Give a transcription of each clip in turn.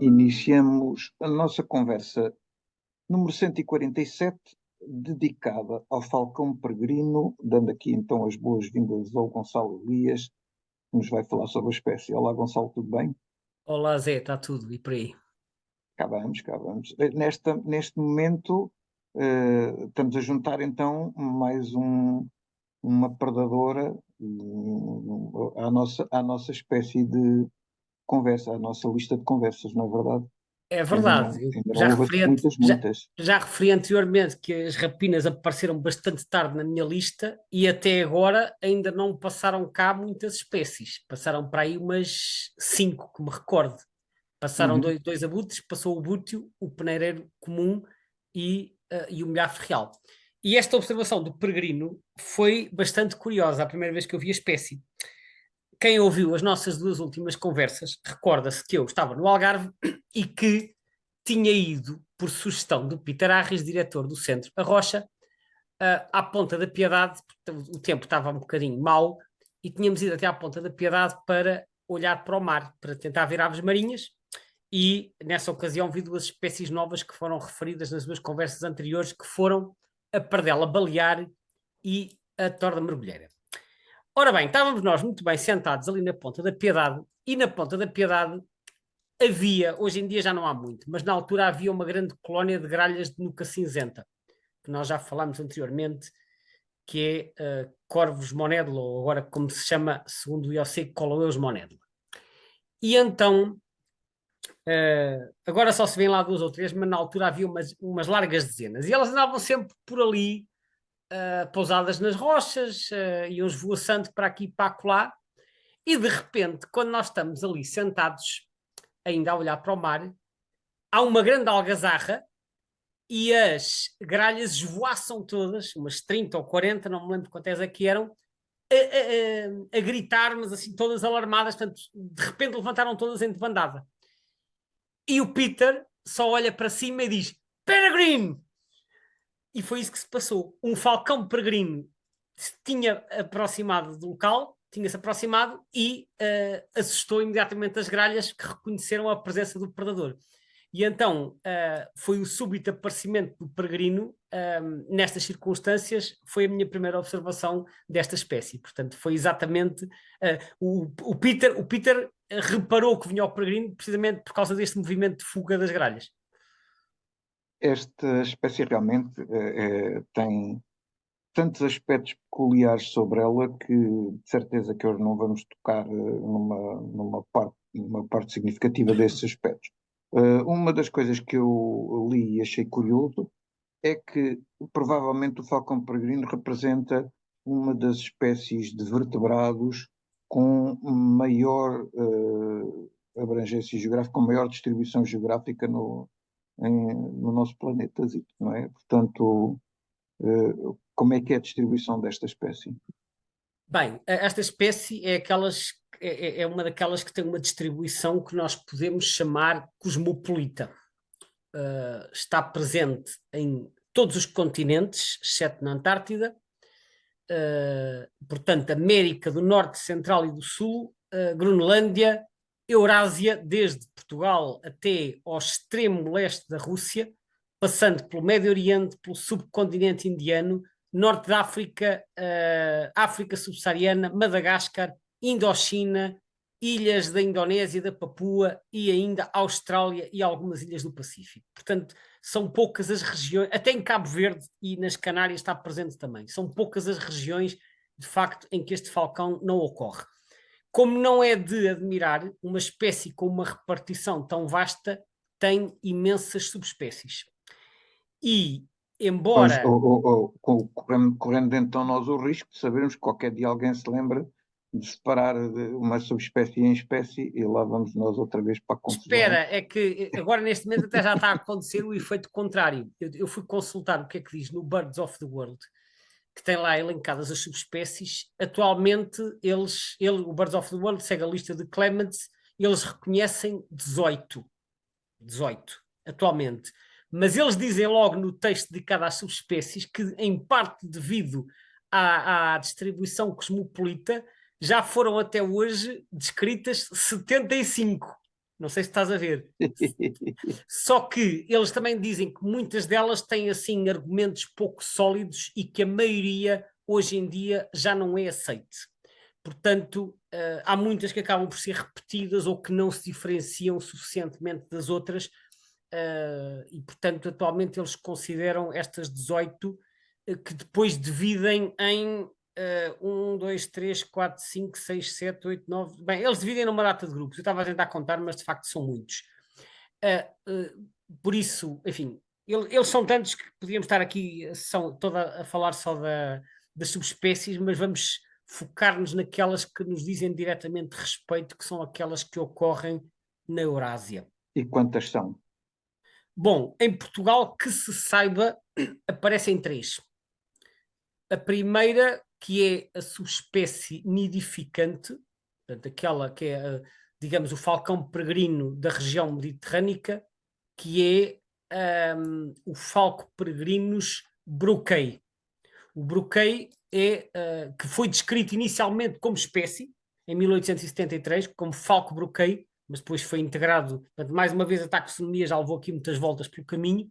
Iniciamos a nossa conversa número 147, dedicada ao Falcão Peregrino, dando aqui então as boas-vindas ao Gonçalo Elias, que nos vai falar sobre a espécie. Olá, Gonçalo, tudo bem? Olá Zé, está tudo e por aí? Cá vamos, cá vamos. Neste momento, estamos a juntar então uma predadora à nossa espécie de conversa, à nossa lista de conversas, não é verdade? É Ainda verdade, não, eu ainda não já houve assim referi, muitas, já, muitas. já referi anteriormente que as rapinas apareceram bastante tarde na minha lista e até agora ainda não passaram cá muitas espécies. Passaram para aí umas cinco, que me recordo. Passaram Uhum. dois abutres, passou o búteo, o peneireiro comum e o milhafre real. E esta observação do peregrino foi bastante curiosa, a primeira vez que eu vi a espécie. Quem ouviu as nossas duas últimas conversas recorda-se que eu estava no Algarve e que tinha ido, por sugestão do Peter Arris, diretor do Centro A Rocha, à Ponta da Piedade. O tempo estava um bocadinho mau e tínhamos ido até à Ponta da Piedade para olhar para o mar, para tentar ver aves marinhas. E nessa ocasião vi duas espécies novas que foram referidas nas duas conversas anteriores, que foram a pardela balear e a torda mergulheira. Ora bem, estávamos nós muito bem sentados ali na Ponta da Piedade, e na Ponta da Piedade havia, hoje em dia já não há muito, mas na altura havia uma grande colónia de gralhas de nuca cinzenta, que nós já falámos anteriormente, que é Corvus monedula, ou agora como se chama, segundo o IOC, Coloeus monedula. E então, agora só se vêem lá duas ou três, mas na altura havia umas largas dezenas, e elas andavam sempre por ali, pousadas nas rochas, iam esvoaçando para aqui e para acolá. E de repente, quando nós estamos ali sentados, ainda a olhar para o mar, há uma grande algazarra e as gralhas esvoaçam todas, umas 30 ou 40, não me lembro quantas é que eram, a gritar, mas assim todas alarmadas, portanto, de repente levantaram todas em debandada. E o Peter só olha para cima e diz: Peregrine! E foi isso que se passou. Um falcão peregrino se tinha aproximado do local, tinha-se aproximado e assustou imediatamente as gralhas, que reconheceram a presença do predador. E então foi o súbito aparecimento do peregrino, nestas circunstâncias, foi a minha primeira observação desta espécie. Portanto, foi exatamente o Peter reparou que vinha o peregrino precisamente por causa deste movimento de fuga das gralhas. Esta espécie realmente tem tantos aspectos peculiares sobre ela que de certeza que hoje não vamos tocar numa parte significativa desses aspectos. Uma das coisas que eu li e achei curioso é que provavelmente o falcão peregrino representa uma das espécies de vertebrados com maior abrangência geográfica, com maior distribuição geográfica no nosso planeta, não é? Portanto, como é que é a distribuição desta espécie? Bem, esta espécie é uma daquelas que tem uma distribuição que nós podemos chamar cosmopolita. Está presente em todos os continentes, exceto na Antártida. Portanto, América do Norte, Central e do Sul, Groenlândia, Eurásia, desde Portugal até ao extremo leste da Rússia, passando pelo Médio Oriente, pelo subcontinente indiano, Norte da África, África subsaariana, Madagascar, Indochina, ilhas da Indonésia, da Papua e ainda Austrália e algumas ilhas do Pacífico. Portanto, são poucas as regiões, até em Cabo Verde e nas Canárias está presente também, são poucas as regiões, de facto, em que este falcão não ocorre. Como não é de admirar, uma espécie com uma repartição tão vasta tem imensas subespécies. E, Mas, embora correndo então nós o risco de sabermos que qualquer dia alguém se lembra de separar uma subespécie em espécie e lá vamos nós outra vez para a confusão. espera, é que agora neste momento até já está a acontecer o efeito contrário. Eu fui consultar o que é que diz no Birds of the World, que tem lá elencadas as subespécies. Atualmente, o Birds of the World segue a lista de Clements e eles reconhecem 18 atualmente. Mas eles dizem logo no texto dedicado às subespécies que, em parte devido à distribuição cosmopolita, já foram até hoje descritas 75. Não sei se estás a ver. Só que eles também dizem que muitas delas têm assim argumentos pouco sólidos e que a maioria hoje em dia já não é aceite. Portanto, há muitas que acabam por ser repetidas ou que não se diferenciam suficientemente das outras, e portanto atualmente eles consideram estas 18 que depois dividem em 1, 2, 3, 4, 5, 6, 7, 8, 9. Bem, eles dividem numa data de grupos. Eu estava a tentar contar, mas de facto são muitos. Por isso, enfim, eles são tantos que podíamos estar aqui toda a falar só das subespécies, mas vamos focar-nos naquelas que nos dizem diretamente respeito, que são aquelas que ocorrem na Eurásia. E quantas são? Bom, em Portugal, que se saiba, aparecem 3. A primeira, que é a subespécie nidificante, portanto, aquela que é, digamos, o falcão peregrino da região mediterrânica, que é o falco peregrinus bruquei. O bruquei que foi descrito inicialmente como espécie, em 1873, como falco bruquei, mas depois foi integrado, portanto, mais uma vez a taxonomia já levou aqui muitas voltas pelo caminho.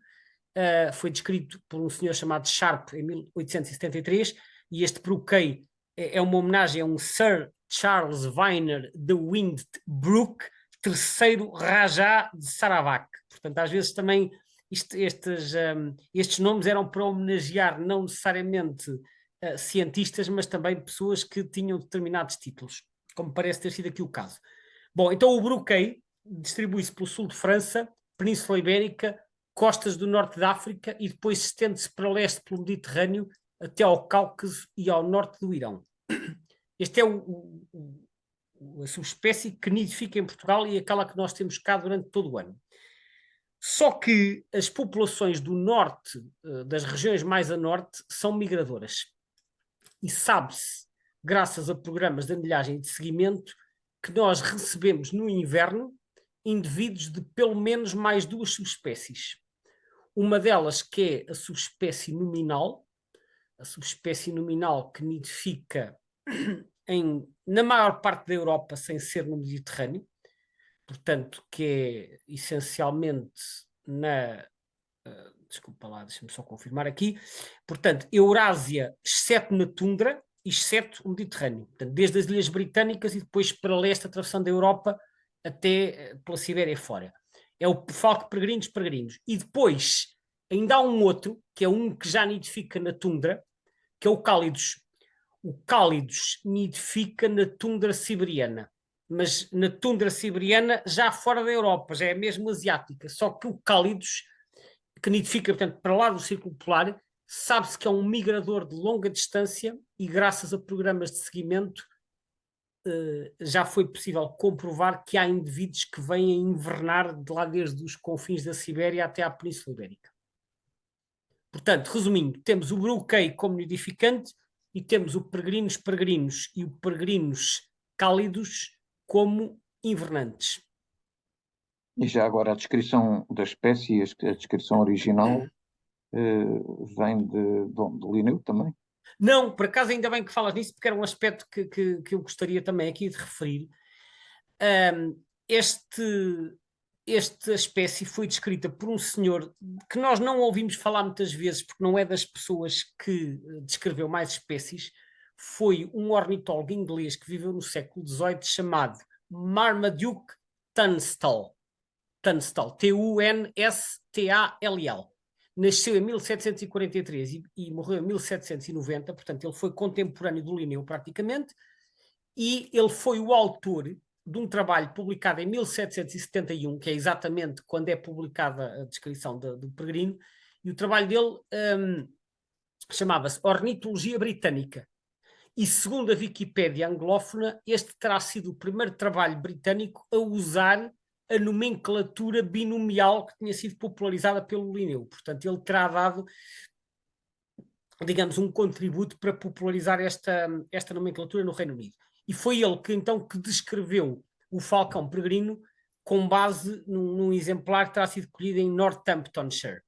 Foi descrito por um senhor chamado Sharp em 1873, e este bruquei é uma homenagem a um Sir Charles Vyner de Winged Brook, terceiro Rajá de Sarawak. Portanto, às vezes também estes nomes eram para homenagear não necessariamente cientistas, mas também pessoas que tinham determinados títulos, como parece ter sido aqui o caso. Bom, então o bruquei distribui-se pelo sul de França, Península Ibérica, costas do norte da África e depois estende-se para leste pelo Mediterrâneo até ao Cáucaso e ao norte do Irão. Este é a subespécie que nidifica em Portugal e aquela que nós temos cá durante todo o ano. Só que as populações do norte, das regiões mais a norte, são migradoras. E sabe-se, graças a programas de anilhagem e de seguimento, que nós recebemos no inverno indivíduos de pelo menos mais 2 subespécies. Uma delas que é a subespécie nominal que nidifica na maior parte da Europa sem ser no Mediterrâneo, portanto, que é essencialmente desculpa lá, deixa-me só confirmar aqui. Portanto, Eurásia, exceto na tundra, exceto o Mediterrâneo. Portanto, desde as Ilhas Britânicas e depois para leste, atravessando a Europa até pela Sibéria fora. É o falco peregrinos. E depois ainda há um outro, que é um que já nidifica na tundra, que é o Cálidos. O Cálidos nidifica na tundra siberiana, mas na tundra siberiana já fora da Europa, já é mesmo asiática. Só que o Cálidos, que nidifica, portanto, para lá do Círculo Polar, sabe-se que é um migrador de longa distância e graças a programas de seguimento já foi possível comprovar que há indivíduos que vêm invernar de lá desde os confins da Sibéria até à Península Ibérica. Portanto, resumindo, temos o bruquei como nidificante e temos o peregrinos e o peregrinos cálidos como invernantes. E já agora a descrição da espécie, a descrição original, vem de Linneu também? Não, por acaso ainda bem que falas nisso, porque era um aspecto que eu gostaria também aqui de referir. Esta espécie foi descrita por um senhor que nós não ouvimos falar muitas vezes, porque não é das pessoas que descreveu mais espécies. Foi um ornitólogo inglês que viveu no século XVIII chamado Marmaduke Tunstall. Tunstall, Tunstall. Nasceu em 1743 e morreu em 1790, portanto ele foi contemporâneo do Linneu praticamente, e ele foi o autor de um trabalho publicado em 1771, que é exatamente quando é publicada a descrição do peregrino, e o trabalho dele chamava-se Ornitologia Britânica. E segundo a Wikipédia anglófona, este terá sido o primeiro trabalho britânico a usar a nomenclatura binomial que tinha sido popularizada pelo Linneu. Portanto, ele terá dado, digamos, um contributo para popularizar esta nomenclatura no Reino Unido. E foi ele que então que descreveu o falcão peregrino com base num exemplar que terá sido colhido em Northamptonshire.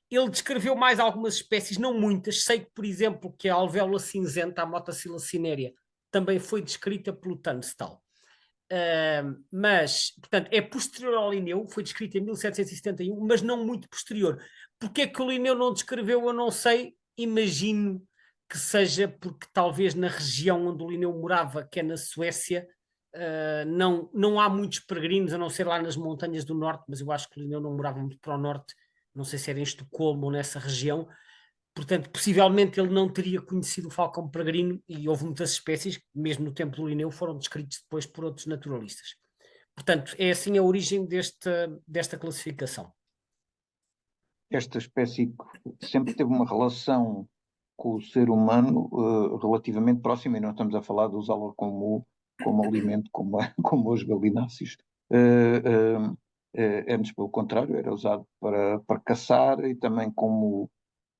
Ele descreveu mais algumas espécies, não muitas. Sei que, por exemplo, que a alvéola cinzenta, a Motacilla cinerea, também foi descrita pelo Tunstall. Mas, portanto, é posterior ao Linneu, foi descrito em 1771, mas não muito posterior. Porque é que o Linneu não descreveu, eu não sei, imagino que seja porque talvez na região onde o Linneu morava, que é na Suécia, não há muitos peregrinos, a não ser lá nas montanhas do norte, mas eu acho que o Linneu não morava muito para o norte, não sei se era em Estocolmo ou nessa região. Portanto, possivelmente ele não teria conhecido o falcão peregrino e houve muitas espécies que, mesmo no tempo do Linneu, foram descritos depois por outros naturalistas. Portanto, é assim a origem desta classificação. Esta espécie sempre teve uma relação com o ser humano relativamente próxima, e não estamos a falar de usá-la como alimento, como os galináceos. Antes, pelo contrário, era usado para caçar e também como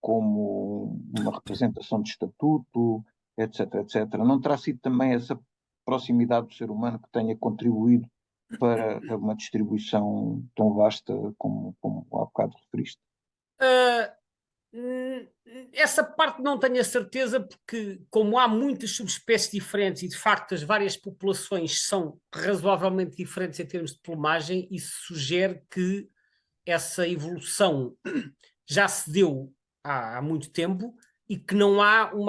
uma representação de estatuto, etc, etc. Não terá sido também essa proximidade do ser humano que tenha contribuído para uma distribuição tão vasta como há bocado referiste? Uh, Essa parte não tenho a certeza, porque, como há muitas subespécies diferentes e de facto as várias populações são razoavelmente diferentes em termos de plumagem, isso sugere que essa evolução já se deu há muito tempo e que não há um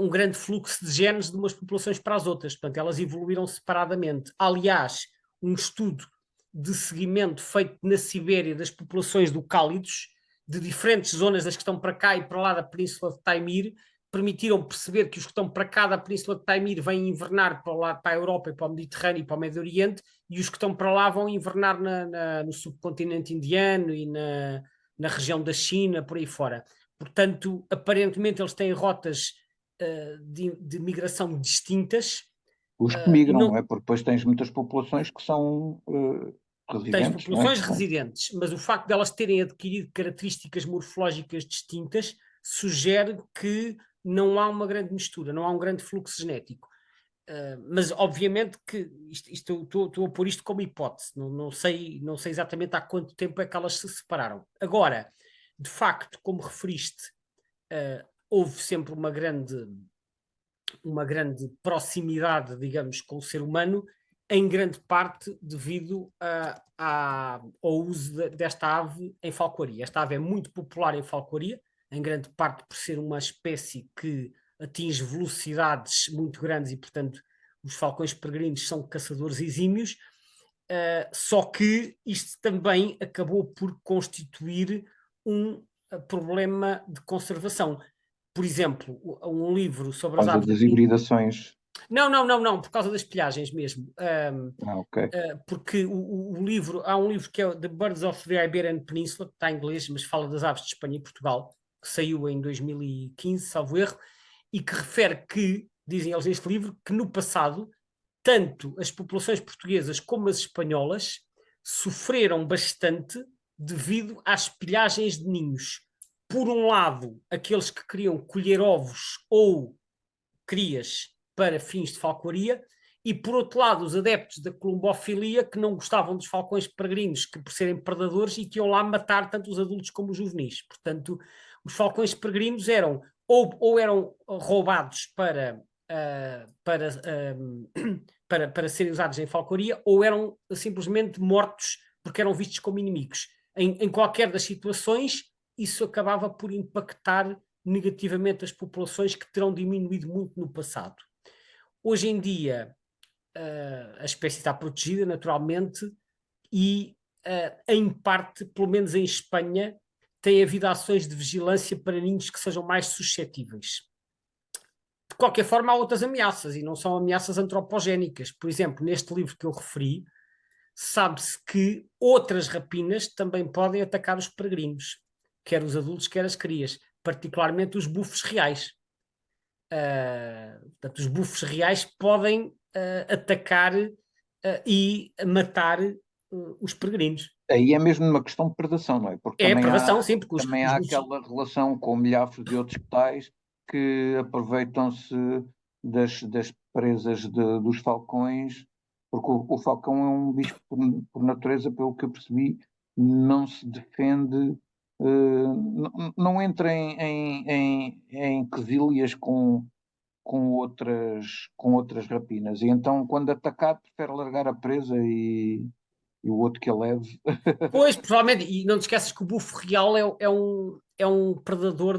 grande fluxo de genes de umas populações para as outras. Portanto, elas evoluíram separadamente. Aliás, um estudo de seguimento feito na Sibéria das populações do cálidos, de diferentes zonas das que estão para cá e para lá da Península de Taimir, permitiram perceber que os que estão para cá da Península de Taimir vêm invernar para a Europa e para o Mediterrâneo e para o Médio Oriente, e os que estão para lá vão invernar no subcontinente indiano e na região da China, por aí fora. Portanto, aparentemente eles têm rotas de migração distintas. Os que migram, não Não é? Porque depois tens muitas populações que são tens residentes, não é? populações residentes, mas o facto de elas terem adquirido características morfológicas distintas sugere que não há uma grande mistura, não há um grande fluxo genético. Mas obviamente que estou a pôr isto como hipótese, não sei exatamente há quanto tempo é que elas se separaram. Agora, de facto, como referiste, houve sempre uma grande proximidade, digamos, com o ser humano, em grande parte devido ao uso desta ave em falcoaria. Esta ave é muito popular em falcoaria, em grande parte por ser uma espécie que atinge velocidades muito grandes e, portanto, os falcões peregrinos são caçadores exímios, só que isto também acabou por constituir um problema de conservação. Por exemplo, um livro sobre Por as causa aves da das Península. hibridações. Não, por causa das pilhagens mesmo. Ah, ok. Porque o livro, há um livro que é The Birds of the Iberian Peninsula, que está em inglês, mas fala das aves de Espanha e Portugal, que saiu em 2015, salvo erro, e que refere que, dizem eles neste livro, que no passado, tanto as populações portuguesas como as espanholas sofreram bastante devido às pilhagens de ninhos. Por um lado, aqueles que queriam colher ovos ou crias para fins de falcoaria, e por outro lado, os adeptos da columbofilia que não gostavam dos falcões peregrinos, que por serem predadores e que iam lá matar tanto os adultos como os juvenis. Portanto, os falcões peregrinos eram ou eram roubados para serem usados em falcoaria, ou eram simplesmente mortos porque eram vistos como inimigos. Em qualquer das situações, isso acabava por impactar negativamente as populações, que terão diminuído muito no passado. Hoje em dia, a espécie está protegida naturalmente e, em parte, pelo menos em Espanha, tem havido ações de vigilância para ninhos que sejam mais suscetíveis. De qualquer forma, há outras ameaças e não são ameaças antropogénicas. Por exemplo, neste livro que eu referi, sabe-se que outras rapinas também podem atacar os peregrinos, quer os adultos, quer as crias, particularmente os bufos reais. Portanto, os bufos reais podem atacar e matar os peregrinos. Aí é mesmo uma questão de predação, não é? Porque É a predação, sim, porque também os há bufos. aquela relação com milhafos e outros tais que aproveitam-se das presas dos falcões, porque o falcão é um bicho que, por natureza, pelo que eu percebi, não se defende, não entra em quesílias com outras rapinas. E então, quando atacar, prefere largar a presa e o outro que a leve. Pois, provavelmente, e não te esqueças que o bufo real é um predador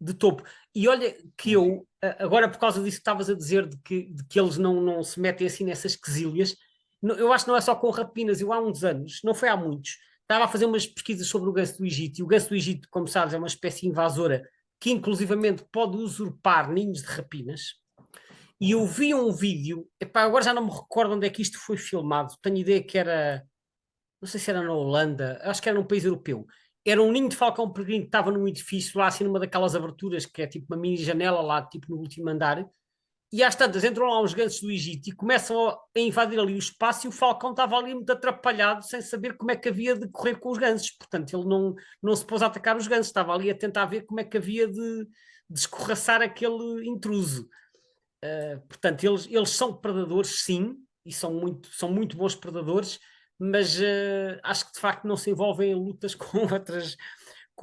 de topo. E olha que eu, agora por causa disso que estavas a dizer, de que eles não se metem assim nessas quesilhas, eu acho que não é só com rapinas. Eu há uns anos, não foi há muitos, estava a fazer umas pesquisas sobre o ganso do Egito, e o ganso do Egito, como sabes, é uma espécie invasora que inclusivamente pode usurpar ninhos de rapinas. E eu vi um vídeo, epá, agora já não me recordo onde é que isto foi filmado, tenho ideia que era, não sei se era na Holanda, acho que era num país europeu. Era um ninho de falcão peregrino que estava num edifício lá, assim, numa daquelas aberturas que é tipo uma mini janela lá, tipo no último andar. E às tantas entram lá uns gansos do Egito e começam a invadir ali o espaço e o falcão estava ali muito atrapalhado, sem saber como é que havia de correr com os gansos. Portanto, ele não se pôs a atacar os gansos, estava ali a tentar ver como é que havia de escorraçar aquele intruso. Portanto, eles são predadores, sim, e são muito bons predadores, mas acho que de facto não se envolvem em lutas com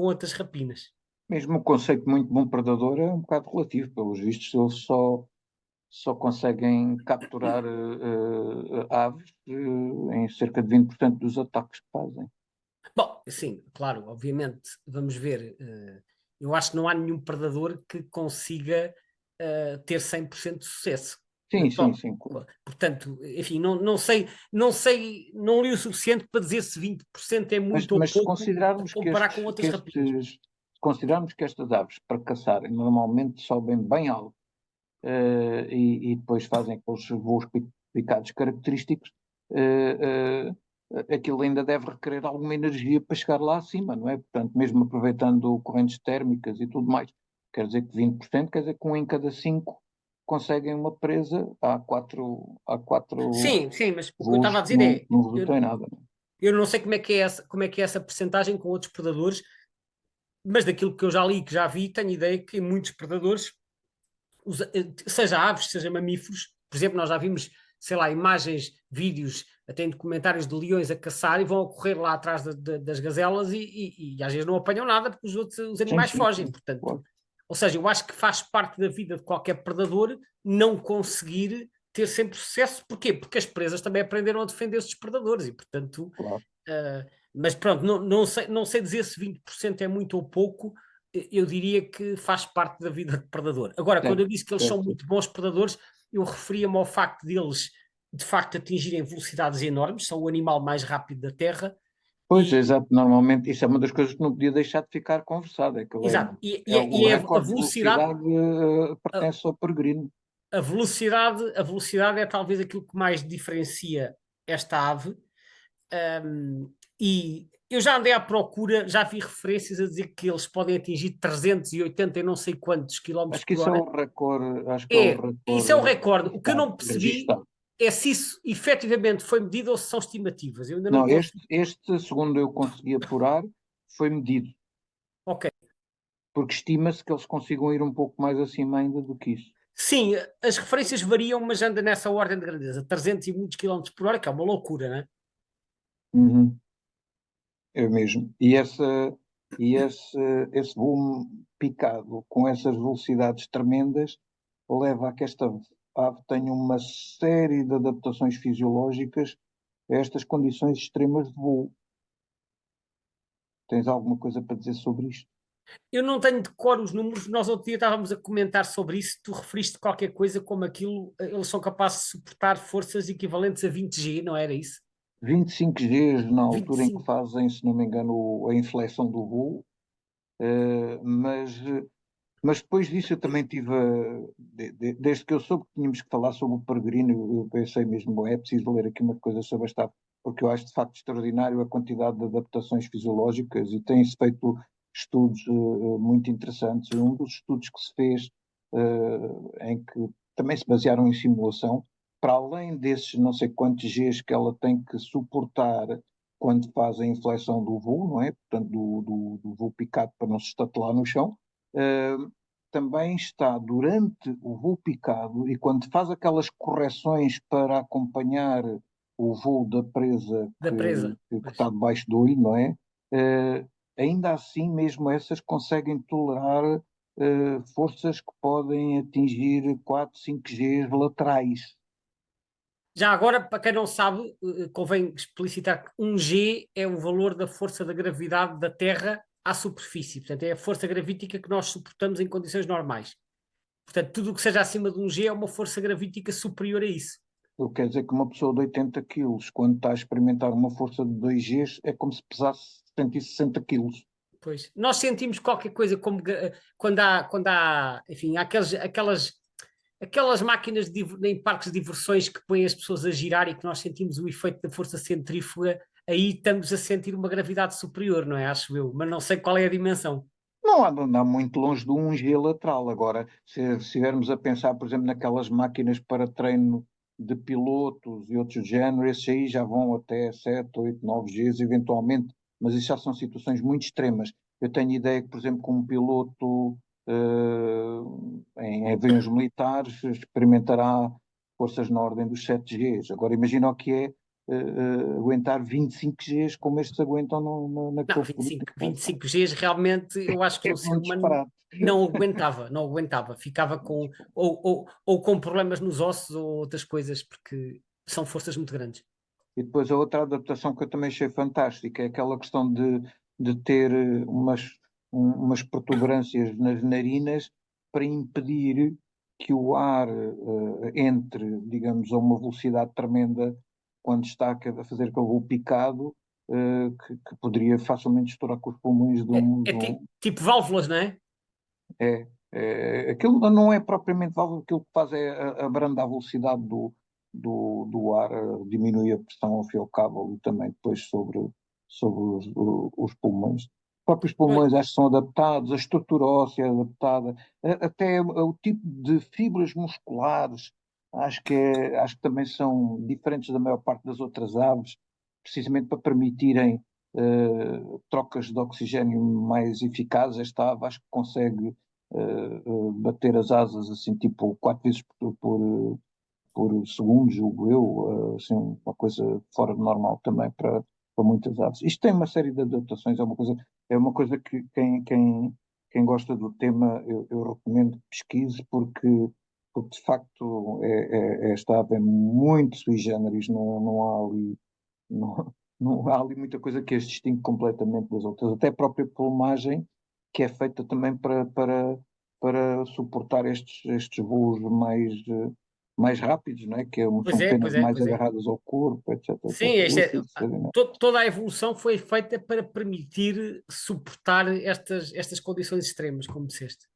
outras rapinas. Mesmo o conceito de muito bom predador é um bocado relativo, pelos vistos, eles só conseguem capturar aves em cerca de 20% dos ataques que fazem. Bom, sim, claro, obviamente, vamos ver. Eu acho que não há nenhum predador que consiga ter 100% de sucesso na Sim, sim, toca. sim, claro. Portanto, enfim, não li o suficiente para dizer se 20% é muito ou Mas se pouco a considerarmos comparar com outras rapinas. se considerarmos que estas aves para caçarem normalmente sobem bem alto e depois fazem aqueles voos picados característicos, aquilo ainda deve requerer alguma energia para chegar lá acima, não é? Portanto, mesmo aproveitando correntes térmicas e tudo mais, quer dizer que 20%, quer dizer que um em cada cinco conseguem uma presa, há quatro Sim, sim, mas o que eu voos estava a que dizer é, não resultam em nada. Não é? eu não sei como é que é essa percentagem com outros predadores, mas daquilo que eu já li e que já vi, tenho ideia que em muitos predadores seja aves, seja mamíferos. Por exemplo, nós já vimos, sei lá, imagens, vídeos, até em documentários de leões a caçar e vão a correr lá atrás das gazelas e às vezes não apanham nada porque os Sim, animais sim, fogem. sim, Portanto, claro. ou seja, eu acho que faz parte da vida de qualquer predador não conseguir ter sempre sucesso. Porquê? Porque as presas também aprenderam a defender esses predadores e, portanto, Claro. mas pronto, não sei dizer se 20% é muito ou pouco, eu diria que faz parte da vida de predador. Agora, quando Certo, eu disse que eles são certo. muito bons predadores, eu referia-me ao facto deles, de facto, atingirem velocidades enormes, são o animal mais rápido da Terra, Pois, e, exato, normalmente isso é uma das coisas que não podia deixar de ficar conversado, é que exato, é o e é a recorde de velocidade, velocidade a, pertence ao peregrino. a velocidade é talvez aquilo que mais diferencia esta ave. E eu já andei à procura, já vi referências a dizer que eles podem atingir 380 e não sei quantos quilómetros Acho que por isso é hora. o recorde, acho que é o Isso é o recorde recorde. O que eu não percebi registado. é se isso efetivamente foi medido ou se são estimativas. Eu ainda não Não, consegui. segundo eu consegui apurar, foi medido, Ok. porque estima-se que eles consigam ir um pouco mais acima ainda do que isso. Sim, as referências variam, mas anda nessa ordem de grandeza. 300 e muitos quilómetros por hora, que é uma loucura, não é? Uhum, é mesmo. Esse boom picado com essas velocidades tremendas leva a que esta ave tenha uma série de adaptações fisiológicas a estas condições extremas de voo. Tens alguma coisa para dizer sobre isto? Eu não tenho de cor os números, nós outro dia estávamos a comentar sobre isso, tu referiste qualquer coisa como aquilo, eles são capazes de suportar forças equivalentes a 20G, não era isso? 25 Gs na altura em que 25. fazem, se não me engano, a inflexão do voo, eh, mas, mas depois disso eu também tive, desde que eu soube que tínhamos que falar sobre o peregrino, eu pensei mesmo, bom, é preciso ler aqui uma coisa sobre esta ave, porque eu acho de facto extraordinário a quantidade de adaptações fisiológicas e tem-se feito estudos muito interessantes. E um dos estudos que se fez, em que também se basearam em simulação, para além desses não sei quantos Gs que ela tem que suportar quando faz a inflexão do voo, não é? Portanto, do voo picado para não se estatelar no chão, uh, também está durante o voo picado e quando faz aquelas correções para acompanhar o voo da presa Da presa. que está debaixo do olho, não é? Ainda assim, mesmo essas conseguem tolerar forças que podem atingir 4, 5 Gs laterais. Já agora, para quem não sabe, convém explicitar que 1G é o valor da força da gravidade da Terra à superfície. Portanto, é a força gravítica que nós suportamos em condições normais. Portanto, tudo o que seja acima de 1G é uma força gravítica superior a isso. O que quer dizer que uma pessoa de 80 quilos, quando está a experimentar uma força de 2 Gs, é como se pesasse 160 quilos. Pois. Nós sentimos qualquer coisa como quando há, enfim, aquelas máquinas em parques de diversões que põem as pessoas a girar e que nós sentimos o efeito da força centrífuga, aí estamos a sentir uma gravidade superior, não é? Acho eu, mas não sei qual é a dimensão. Não anda muito longe do 1G lateral. Agora, se estivermos a pensar, por exemplo, naquelas máquinas para treino de pilotos e outros géneros, esses aí já vão até 7, 8, 9 Gs eventualmente, mas isso já são situações muito extremas. Eu tenho ideia que, por exemplo, como piloto em aviões militares, experimentará forças na ordem dos 7 Gs. Agora, imagina o que é aguentar 25 Gs como estes aguentam Não, naqueles 25, políticos. 25 Gs realmente eu acho que É um ser um humano disparate. não aguentava, ficava com ou com problemas nos ossos ou outras coisas, porque são forças muito grandes. E depois a outra adaptação que eu também achei fantástica é aquela questão de ter umas protuberâncias nas narinas para impedir que o ar entre, digamos, a uma velocidade tremenda quando está a fazer aquele voo picado, que poderia facilmente estourar com os pulmões de É, um, é de um, tipo válvulas, não é? aquilo não é propriamente válvula, aquilo que faz é abranda a velocidade do ar, diminui a pressão ao fio ao cabo e também depois sobre os pulmões. Os próprios Pois, pulmões acho que são adaptados, a estrutura óssea é adaptada, até o tipo de fibras musculares acho que também são diferentes da maior parte das outras aves, precisamente para permitirem trocas de oxigênio mais eficazes. Esta ave acho que consegue bater as asas assim, tipo, 4 vezes por segundo, julgo eu, assim, uma coisa fora de normal também para muitas aves. Isto tem uma série de adaptações, é uma coisa que quem gosta do tema eu recomendo que pesquise, porque de facto esta ave é muito sui generis, não há ali, não, não há ali muita coisa que as distingue completamente das outras, até a própria plumagem, que é feita também para suportar estes voos mais rápidos, não é? pois São é, penas pois é, mais pois é. agarradas ao corpo, etc, Sim, etc. Eu achei extraordinário. toda a evolução foi feita para permitir suportar estas condições extremas, como disseste.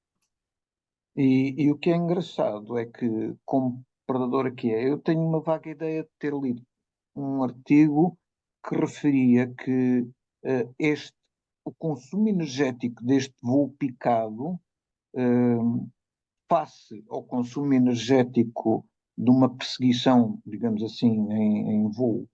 E o que é engraçado é que, como predador aqui eu tenho uma vaga ideia de ter lido um artigo que referia que este, o consumo energético deste voo picado eh, face ao consumo energético de uma perseguição, digamos assim, em voo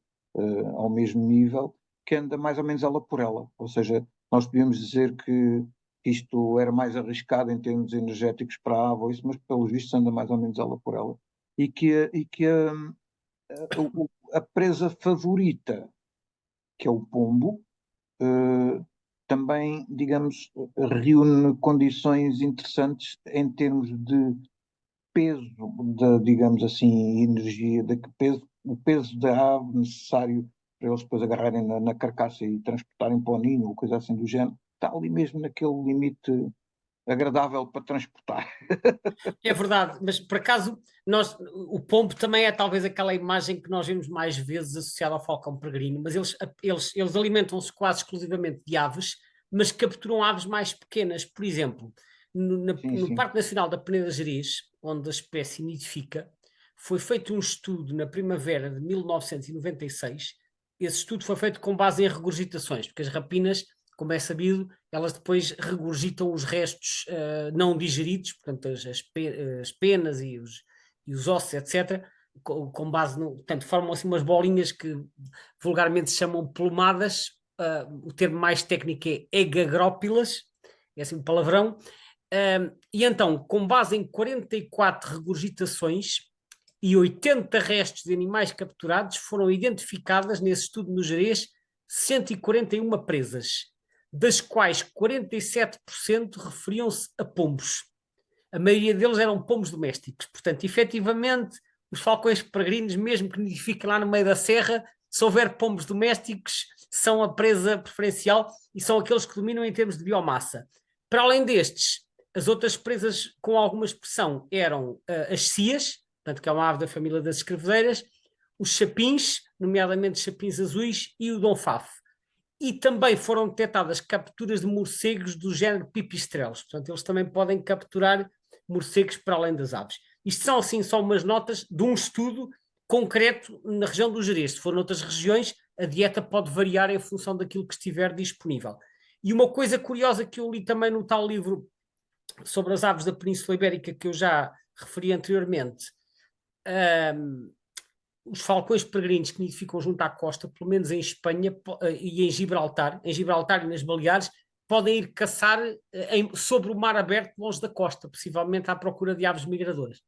ao mesmo nível, que anda mais ou menos ela por ela. Ou seja, nós podíamos dizer que isto era mais arriscado em termos energéticos para a ave, isso, mas pelos vistos anda mais ou menos ela por ela. E que a presa favorita, que é o pombo, eh, também, digamos, reúne condições interessantes em termos de peso da, digamos assim, energia, o peso da ave necessário para eles depois agarrarem na carcaça e transportarem para o ninho, ou coisa assim do género, está ali mesmo naquele limite agradável para transportar. É verdade, mas por acaso o pombo também é talvez aquela imagem que nós vemos mais vezes associada ao falcão peregrino, mas eles alimentam-se quase exclusivamente de aves, mas capturam aves mais pequenas. Por exemplo, Sim, no sim. Parque Nacional da Peneda Gerês, onde a espécie nidifica, foi feito um estudo na primavera de 1996. Esse estudo foi feito com base em regurgitações, porque as rapinas, como é sabido, elas depois regurgitam os restos não digeridos, portanto, as penas e os ossos, etc., com base no. Portanto, formam assim umas bolinhas que vulgarmente se chamam plumadas. O termo mais técnico é egagrópilas, é assim um palavrão. E então, com base em 44 regurgitações e 80 restos de animais capturados, foram identificadas nesse estudo no Gerês 141 presas. das quais 47% referiam-se a pombos. A maioria deles eram pombos domésticos. Portanto, efetivamente, os falcões peregrinos, mesmo que nidifiquem lá no meio da serra, se houver pombos domésticos, são a presa preferencial e são aqueles que dominam em termos de biomassa. Para além destes, as outras presas com alguma expressão eram as cias, portanto, que é uma ave da família das escrevedeiras, os chapins, nomeadamente chapins azuis, e o donfafo. E também foram detectadas capturas de morcegos do género pipistrelos. Portanto, eles também podem capturar morcegos para além das aves. Isto são, assim, só umas notas de um estudo concreto na região do Gerês. Se for noutras regiões, a dieta pode variar em função daquilo que estiver disponível. E uma coisa curiosa que eu li também no tal livro sobre as aves da Península Ibérica que eu já referi anteriormente, os falcões peregrinos que nidificam junto à costa, pelo menos em Espanha e em Gibraltar e nas Baleares, podem ir caçar sobre o mar aberto, longe da costa, possivelmente à procura de aves migradoras.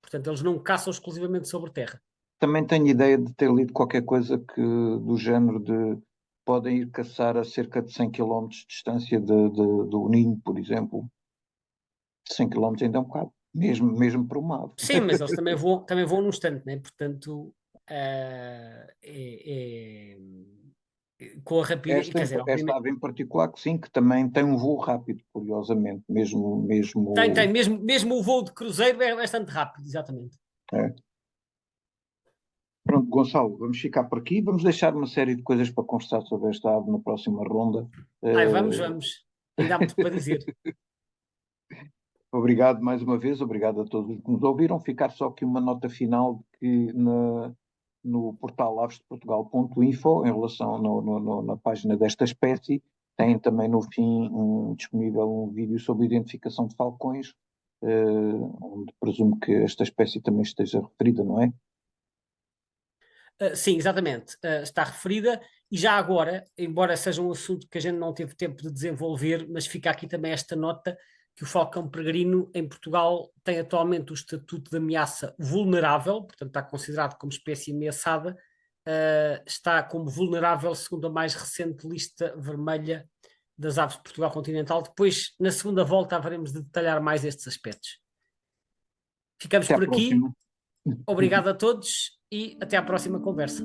Portanto, eles não caçam exclusivamente sobre terra. Também tenho ideia de ter lido qualquer coisa do género de podem ir caçar a cerca de 100 quilómetros de distância do ninho, por exemplo. 100 quilómetros ainda é um bocado, mesmo para uma ave. Sim, mas eles também voam num instante, né? Portanto, com a rapidez, Esta, quer dizer, esta obviamente, ave em particular, que sim, que também tem um voo rápido, curiosamente, tem, mesmo o voo de cruzeiro é bastante rápido, exatamente. É. Pronto, Gonçalo, vamos ficar por aqui. Vamos deixar uma série de coisas para conversar sobre esta ave na próxima ronda. Ai, vamos. Ainda há muito para dizer. Obrigado mais uma vez, obrigado a todos que nos ouviram. Ficar só aqui uma nota final de que no portal avesdeportugal.info, em relação na página desta espécie, tem também no fim disponível um vídeo sobre identificação de falcões, onde presumo que esta espécie também esteja referida, não é? Sim, exatamente. Está referida. E já agora, embora seja um assunto que a gente não teve tempo de desenvolver, mas fica aqui também esta nota que o falcão peregrino em Portugal tem atualmente o estatuto de ameaça vulnerável, portanto está considerado como espécie ameaçada, está como vulnerável segundo a mais recente lista vermelha das aves de Portugal continental. Depois, na segunda volta, haveremos de detalhar mais estes aspectos. Ficamos Até à por aqui. próxima. Obrigado a todos e até à próxima conversa.